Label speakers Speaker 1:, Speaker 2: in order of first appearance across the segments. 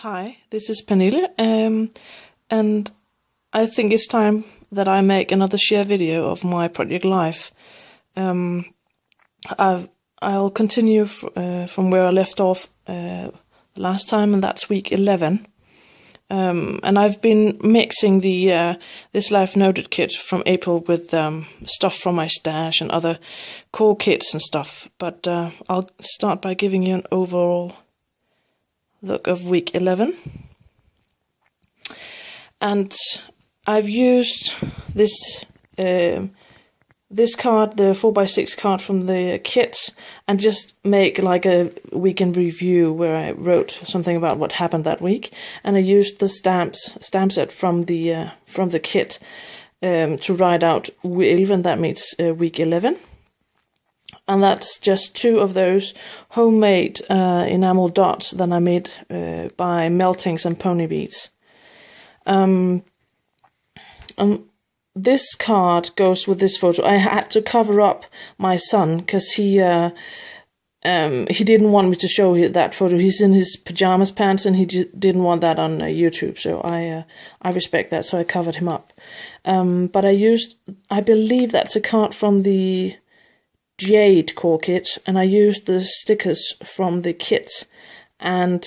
Speaker 1: Hi, this is Pernille, and I think it's time that I make another share video of my project life. I'll continue from where I left off last time, and that's week 11. And I've been mixing the this Life Noted kit from April with stuff from my stash and other core kits and stuff. But I'll start by giving you an overall look of week 11. And I've used this this card, the 4x6 card from the kit, and just make like a weekend review where I wrote something about what happened that week. And I used the stamp set from the kit to write out week 11. That means week 11. And that's just 2 of those homemade enamel dots that I made by melting some pony beads. This card goes with this photo. I had to cover up my son because he didn't want me to show that photo. He's in his pajamas pants and he didn't want that on YouTube. So I respect that. So I covered him up. But I believe that's a card from the Jade core kit, and I used the stickers from the kit, and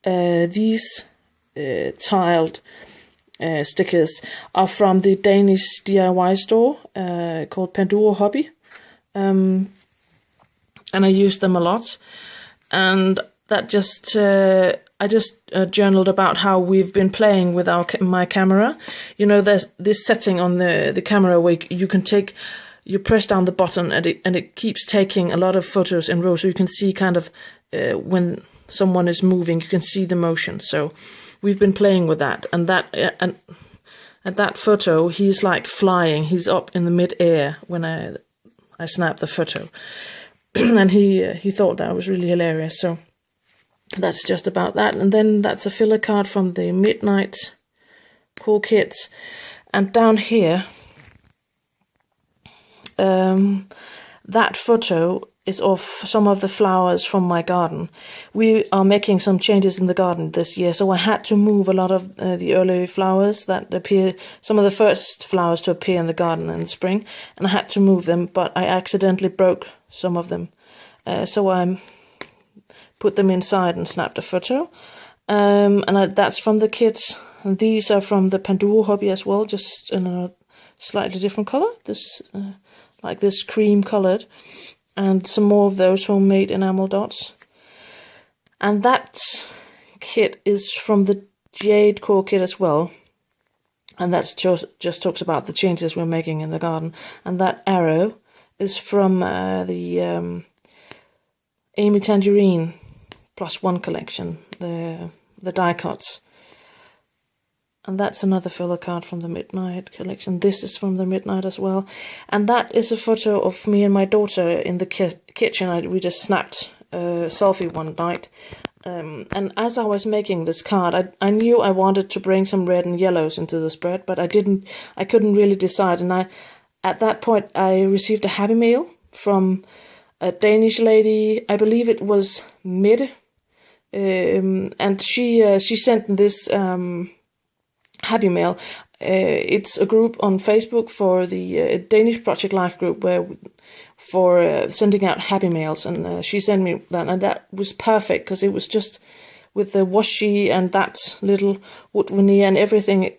Speaker 1: these tiled stickers are from the Danish DIY store called Panduro Hobby, and I used them a lot. And that just I just journaled about how we've been playing with my camera. You know, there's this setting on the camera where you press down the button and it keeps taking a lot of photos in a row, so you can see kind of when someone is moving, you can see the motion. So we've been playing with that, and at that photo, he's like flying. He's up in the mid-air when I snapped the photo, and he thought that was really hilarious. So that's just about that. And then that's a filler card from the Midnight core kit, and down here. That photo is of some of the flowers from my garden. We are making some changes in the garden this year, so I had to move a lot of the early flowers that appear, some of the first flowers to appear in the garden in the spring, and I had to move them, but I accidentally broke some of them. So I put them inside and snapped a photo. That's from the kit. And these are from the Panduro Hobby as well, just in a slightly different color. Like this cream colored, and some more of those homemade enamel dots. And that kit is from the Jade core kit as well, and that's just talks about the changes we're making in the garden. And that arrow is from the Amy Tangerine +1 collection, the die cuts. And that's another filler card from the Midnight collection. This is from the Midnight as well. And that is a photo of me and my daughter in the kitchen. We just snapped a selfie one night. And as I was making this card, I knew I wanted to bring some red and yellows into the spread, but I couldn't really decide. And at that point, I received a happy mail from a Danish lady. I believe it was Mette. And she sent this Happy Mail. It's a group on Facebook for the Danish Project Life group for sending out happy mails, and she sent me that, and that was perfect because it was just with the washi and that little wood veneer and everything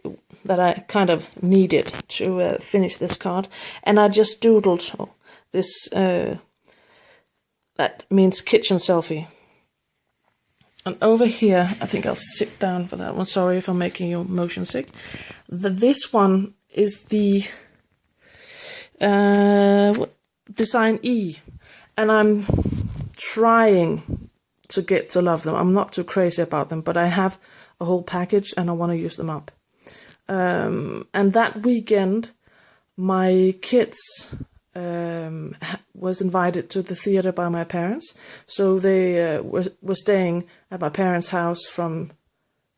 Speaker 1: that I kind of needed to finish this card. And I just doodled this. That means kitchen selfie. And over here, I think I'll sit down for that one. Sorry if I'm making you motion sick. This one is the design E. And I'm trying to get to love them. I'm not too crazy about them, but I have a whole package and I want to use them up. And that weekend, my kids was invited to the theater by my parents, so they were staying at my parents' house from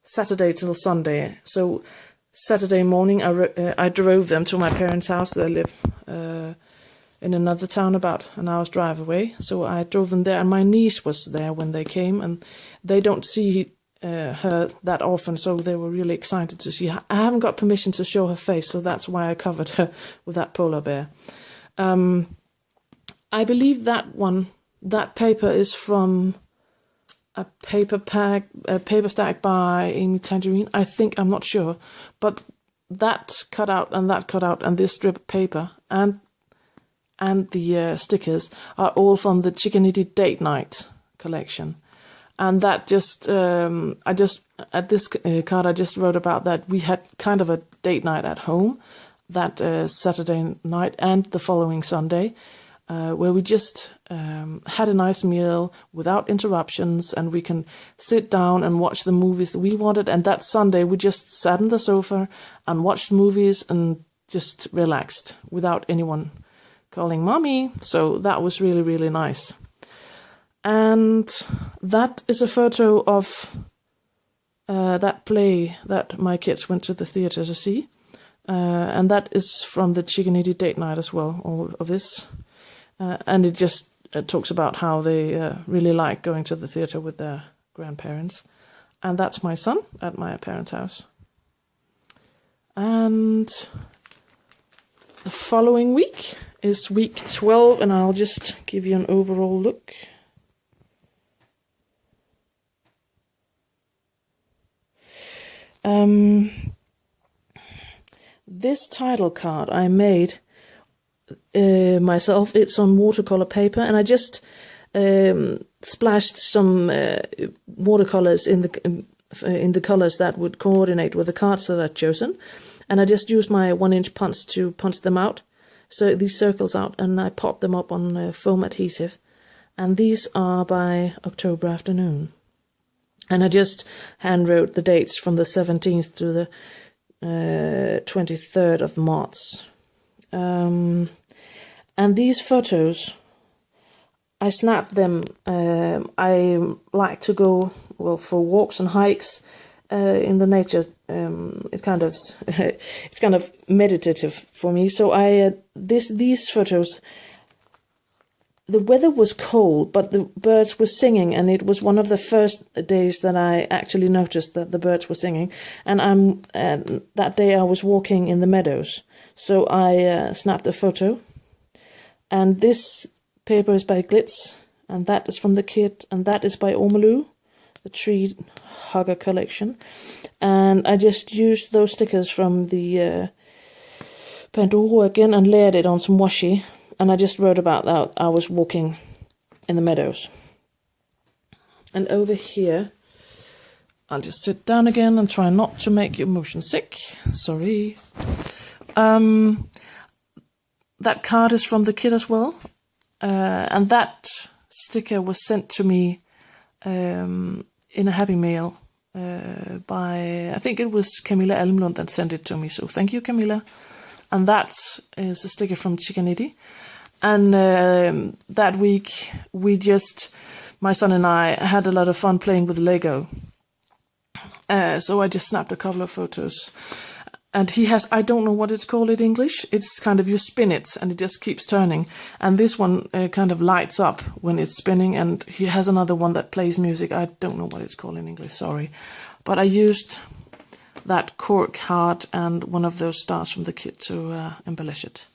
Speaker 1: Saturday till Sunday. So Saturday morning I drove them to my parents' house. They live in another town about an hour's drive away, so I drove them there, and my niece was there when they came, and they don't see her that often, so they were really excited to see her. I haven't got permission to show her face, so that's why I covered her with that polar bear. I believe that paper is from a paper stack by Amy Tangerine. I think, I'm not sure, but that cutout and this strip of paper and the stickers are all from the Chicken-Itty Date Night collection. And that just, at this card I just wrote about that we had kind of a date night at home that Saturday night and the following Sunday, where we just had a nice meal without interruptions, and we can sit down and watch the movies that we wanted. And that Sunday we just sat on the sofa and watched movies and just relaxed without anyone calling mommy. So that was really, really nice. And that is a photo of that play that my kids went to the theatre to see. And that is from the Chicken-Itty Date Night as well, all of this. And it just talks about how they really like going to the theatre with their grandparents. And that's my son at my parents' house. And the following week is week 12, and I'll just give you an overall look. This title card I made myself. It's on watercolor paper, and I just splashed some watercolors in the colors that would coordinate with the cards that I'd chosen, and I just used my 1-inch punch to punch them out, so these circles out, and I popped them up on foam adhesive. And these are by October Afternoon. And I just handwrote the dates from the 17th to the 23rd of March. And these photos, I snapped them. I like to go for walks and hikes in the nature. It's kind of meditative for me. So these photos. The weather was cold, but the birds were singing, and it was one of the first days that I actually noticed that the birds were singing. And that day I was walking in the meadows, so I snapped a photo. And this paper is by Glitz, and that is from the kit, and that is by Ormolu, the Tree Hugger collection. And I just used those stickers from the Pandoro again and layered it on some washi. And I just wrote about that I was walking in the meadows. And over here, I'll just sit down again and try not to make you motion sick. Sorry. That card is from the kit as well. And that sticker was sent to me in a Happy Mail by, I think it was Camilla Elmlund that sent it to me. So thank you, Camilla. And that is a sticker from Chicken-Itty. And that week, my son and I had a lot of fun playing with Lego. So I just snapped a couple of photos. And he has, I don't know what it's called in English. It's kind of, you spin it and it just keeps turning. And this one kind of lights up when it's spinning. And he has another one that plays music. I don't know what it's called in English, sorry. But I used that cork heart and one of those stars from the kit to embellish it.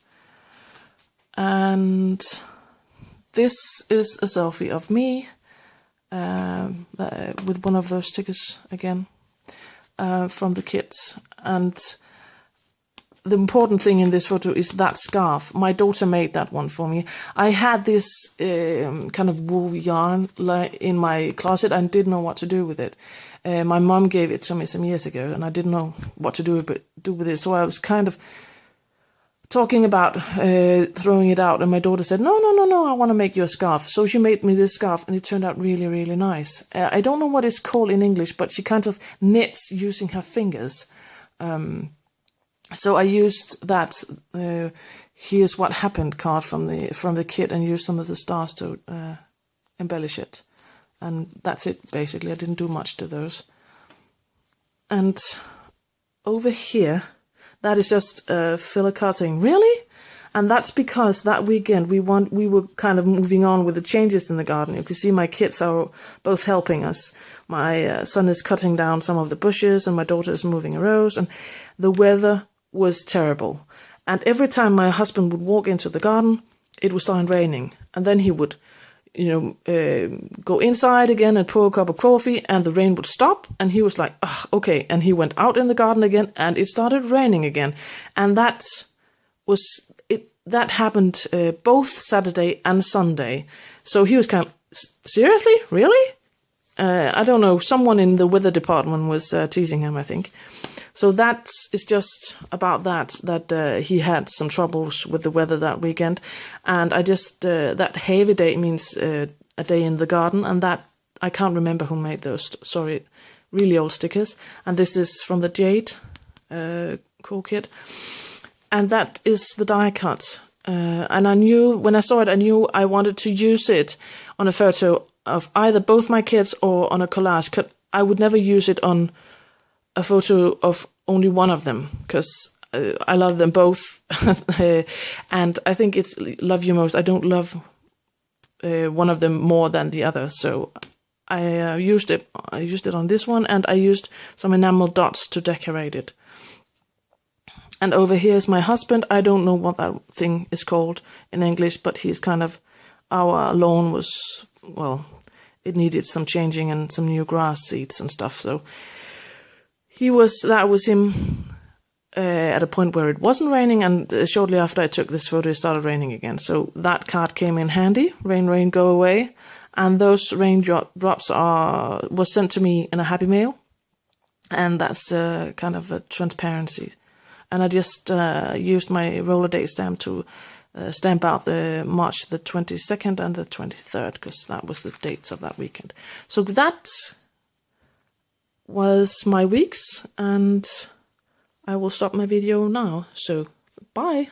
Speaker 1: And this is a selfie of me with one of those stickers again from the kit. And the important thing in this photo is that scarf. My daughter made that one for me. I had this kind of wool yarn in my closet and didn't know what to do with it. My mom gave it to me some years ago, and I didn't know what to do with it. So I was kind of talking about throwing it out, and my daughter said, no, I want to make you a scarf. So she made me this scarf, and it turned out really, really nice. I don't know what it's called in English, but she kind of knits using her fingers. So I used that Here's What Happened card from the kit and used some of the stars to embellish it. And that's it, basically. I didn't do much to those. And over here, that is just filler card saying, really? And that's because that weekend we were kind of moving on with the changes in the garden. You can see my kids are both helping us. My son is cutting down some of the bushes and my daughter is moving a rose, and the weather was terrible. And every time my husband would walk into the garden, it would start raining. And then he would, go inside again and pour a cup of coffee, and the rain would stop. And he was like, oh, okay. And he went out in the garden again, and it started raining again. And that happened both Saturday and Sunday. So he was kind of, seriously? Really? I don't know. Someone in the weather department was teasing him, I think. So that is just about that he had some troubles with the weather that weekend. And I just, that heavy day means a day in the garden. And that, I can't remember who made those, sorry, really old stickers. And this is from the Jade core kit. And that is the die cut. And I knew, when I saw it, I knew I wanted to use it on a photo of either both my kids or on a collage. I would never use it on a photo of only one of them, because I love them both. And I think it's love you most. I don't love one of them more than the other. So I used it. I used it on this one, and I used some enamel dots to decorate it. And over here is my husband. I don't know what that thing is called in English, but he's kind of, our lawn was, well, it needed some changing and some new grass seeds and stuff. So that was him at a point where it wasn't raining, and shortly after I took this photo, it started raining again. So that card came in handy. Rain, rain, go away. And those raindrops was sent to me in a happy mail. And that's kind of a transparency. And I just used my roller date stamp to stamp out the March the 22nd and the 23rd, because that was the dates of that weekend. So that was my weeks, and I will stop my video now. So bye.